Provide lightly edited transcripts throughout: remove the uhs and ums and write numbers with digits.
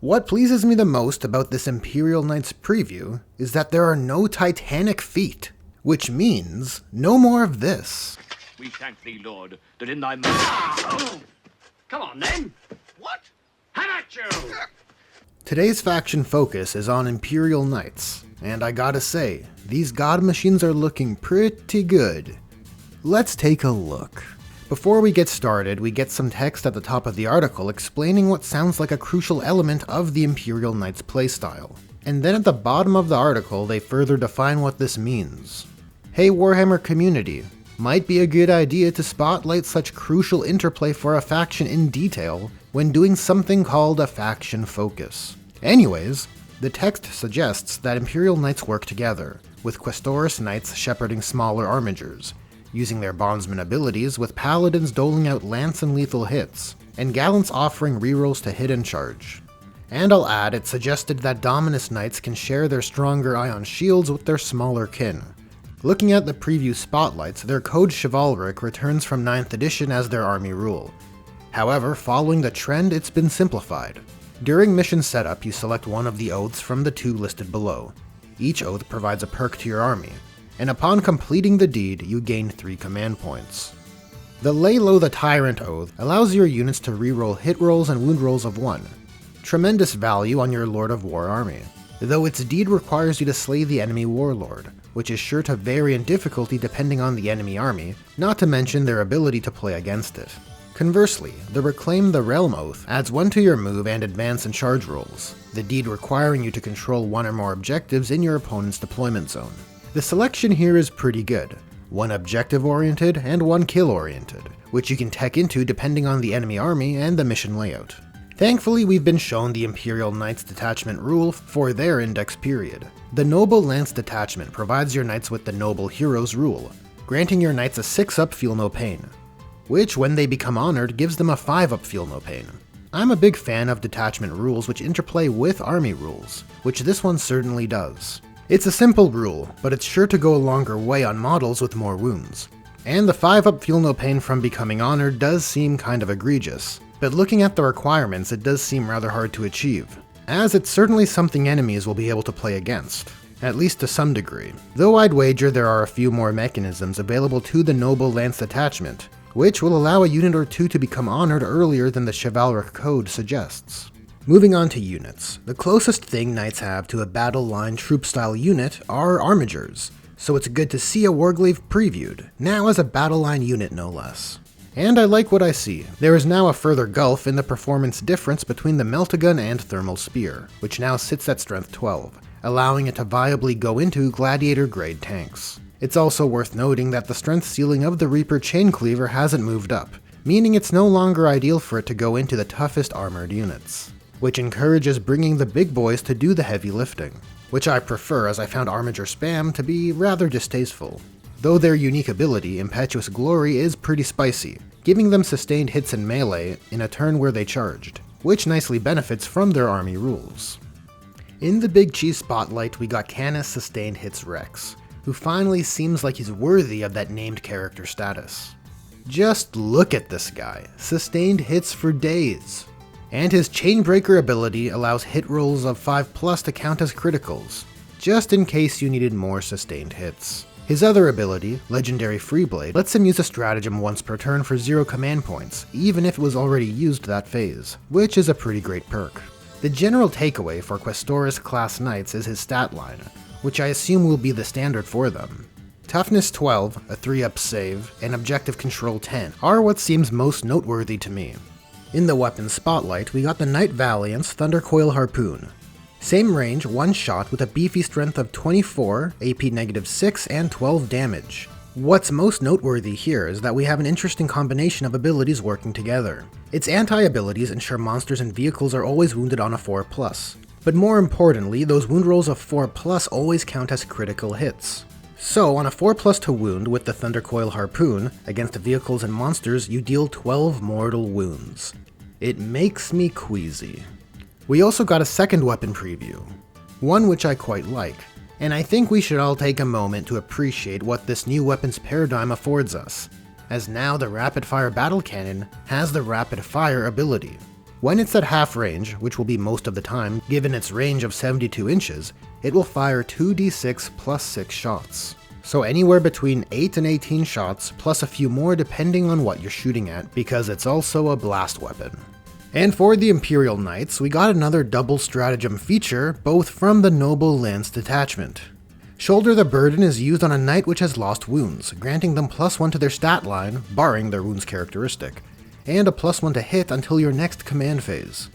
What pleases me the most about this Imperial Knights preview is that there are no titanic feat, which means no more of this. We thank thee, Lord, that in thy mercy... Come on, then! What? How at you! Today's faction focus is on Imperial Knights, and I gotta say, these god machines are looking pretty good. Let's take a look. Before we get started, we get some text at the top of the article explaining what sounds like a crucial element of the Imperial Knights playstyle. And then at the bottom of the article, they further define what this means. Hey Warhammer community, might be a good idea to spotlight such crucial interplay for a faction in detail when doing something called a faction focus. Anyways, the text suggests that Imperial Knights work together, with Questoris Knights shepherding smaller armigers, using their bondsman abilities with paladins doling out lance and lethal hits, and gallants offering rerolls to hit and charge. And I'll add, it suggested that Dominus Knights can share their stronger ion shields with their smaller kin. Looking at the preview spotlights, their code Chivalric returns from 9th edition as their army rule. However, following the trend, it's been simplified. During mission setup, you select one of the oaths from the two listed below. Each oath provides a perk to your army, and upon completing the deed, you gain 3 command points. The Lay Low the Tyrant Oath allows your units to reroll hit rolls and wound rolls of 1. Tremendous value on your Lord of War army, though its deed requires you to slay the enemy warlord, which is sure to vary in difficulty depending on the enemy army, not to mention their ability to play against it. Conversely, the Reclaim the Realm Oath adds 1 to your move and advance and charge rolls, the deed requiring you to control 1 or more objectives in your opponent's deployment zone. The selection here is pretty good, 1 objective-oriented and 1 kill-oriented, which you can tech into depending on the enemy army and the mission layout. Thankfully, we've been shown the Imperial Knights detachment rule for their index period. The Noble Lance detachment provides your knights with the Noble Heroes rule, granting your knights a 6-up Feel No Pain, which when they become honored gives them a 5-up Feel No Pain. I'm a big fan of detachment rules which interplay with army rules, which this one certainly does. It's a simple rule, but it's sure to go a longer way on models with more wounds. And the 5-up Feel No Pain from becoming honored does seem kind of egregious, but looking at the requirements it does seem rather hard to achieve, as it's certainly something enemies will be able to play against, at least to some degree, though I'd wager there are a few more mechanisms available to the Noble Lance detachment, which will allow a unit or 2 to become honored earlier than the Chivalric Code suggests. Moving on to units, the closest thing knights have to a battle line troop style unit are armigers, so it's good to see a Warglaive previewed, now as a battle line unit no less. And I like what I see. There is now a further gulf in the performance difference between the Meltagun and Thermal Spear, which now sits at strength 12, allowing it to viably go into gladiator grade tanks. It's also worth noting that the strength ceiling of the Reaper Chaincleaver hasn't moved up, meaning it's no longer ideal for it to go into the toughest armored units, which encourages bringing the big boys to do the heavy lifting, which I prefer as I found Armiger spam to be rather distasteful. Though their unique ability, Impetuous Glory, is pretty spicy, giving them sustained hits in melee in a turn where they charged, which nicely benefits from their army rules. In the Big Cheese spotlight we got Canis Sustained Hits Rex, who finally seems like he's worthy of that named character status. Just look at this guy, sustained hits for days. And his Chainbreaker ability allows hit rolls of 5+ to count as criticals, just in case you needed more sustained hits. His other ability, Legendary Freeblade, lets him use a stratagem once per turn for 0 command points, even if it was already used that phase, which is a pretty great perk. The general takeaway for Questoris class knights is his stat line, which I assume will be the standard for them. Toughness 12, a 3-up save, and Objective Control 10 are what seems most noteworthy to me. In the weapons spotlight, we got the Knight Valiant's Thundercoil Harpoon. Same range, 1 shot with a beefy strength of 24, AP -6, and 12 damage. What's most noteworthy here is that we have an interesting combination of abilities working together. Its anti-abilities ensure monsters and vehicles are always wounded on a 4+, but more importantly, those wound rolls of 4+ always count as critical hits. So on a 4+ to wound with the Thundercoil Harpoon, against vehicles and monsters you deal 12 mortal wounds. It makes me queasy. We also got a second weapon preview, one which I quite like, and I think we should all take a moment to appreciate what this new weapons paradigm affords us, as now the Rapid Fire Battle Cannon has the Rapid Fire ability. When it's at half range, which will be most of the time given its range of 72 inches, it will fire 2d6 plus 6 shots. So anywhere between 8 and 18 shots, plus a few more depending on what you're shooting at, because it's also a blast weapon. And for the Imperial Knights, we got another double stratagem feature, both from the Noble Lance detachment. Shoulder the Burden is used on a knight which has lost wounds, granting them +1 to their stat line, barring their wounds characteristic, and a +1 to hit until your next command phase.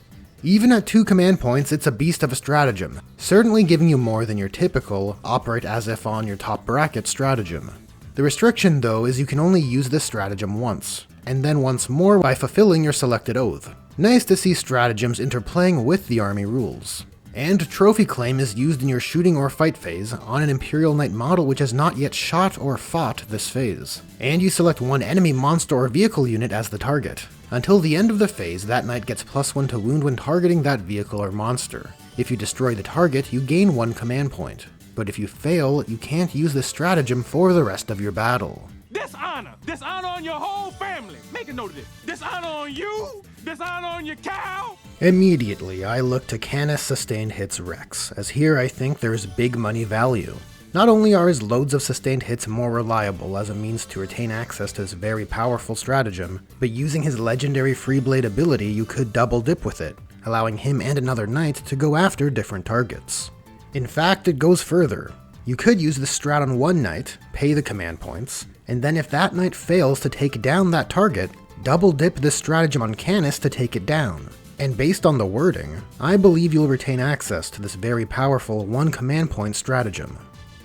Even at 2 command points, it's a beast of a stratagem, certainly giving you more than your typical, operate as if on your top bracket stratagem. The restriction though is you can only use this stratagem once, and then once more by fulfilling your selected oath. Nice to see stratagems interplaying with the army rules. And Trophy Claim is used in your shooting or fight phase on an Imperial Knight model which has not yet shot or fought this phase. And you select one enemy monster or vehicle unit as the target. Until the end of the phase, that knight gets +1 to wound when targeting that vehicle or monster. If you destroy the target, you gain 1 command point. But if you fail, you can't use this stratagem for the rest of your battle. Dishonor! Dishonor on your whole family! Make a note of this. Dishonor on you! Dishonor on your cow! Immediately, I look to Canis Sustained Hits Rex, as here I think there's big money value. Not only are his loads of sustained hits more reliable as a means to retain access to this very powerful stratagem, but using his legendary Freeblade ability you could double dip with it, allowing him and another knight to go after different targets. In fact, it goes further. You could use the strat on one knight, pay the command points, and then if that knight fails to take down that target, double dip this stratagem on Canis to take it down. And based on the wording, I believe you'll retain access to this very powerful 1 command point stratagem.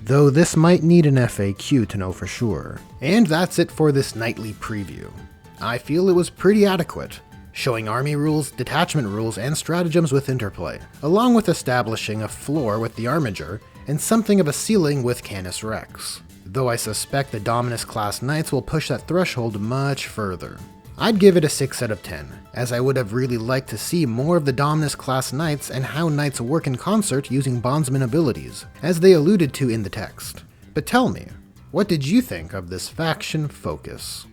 Though this might need an FAQ to know for sure. And that's it for this nightly preview. I feel it was pretty adequate, showing army rules, detachment rules, and stratagems with interplay, along with establishing a floor with the Armiger, and something of a ceiling with Canis Rex. Though I suspect the Dominus class knights will push that threshold much further. I'd give it a 6 out of 10, as I would have really liked to see more of the Dominus class knights and how knights work in concert using bondsman abilities, as they alluded to in the text. But tell me, what did you think of this faction focus?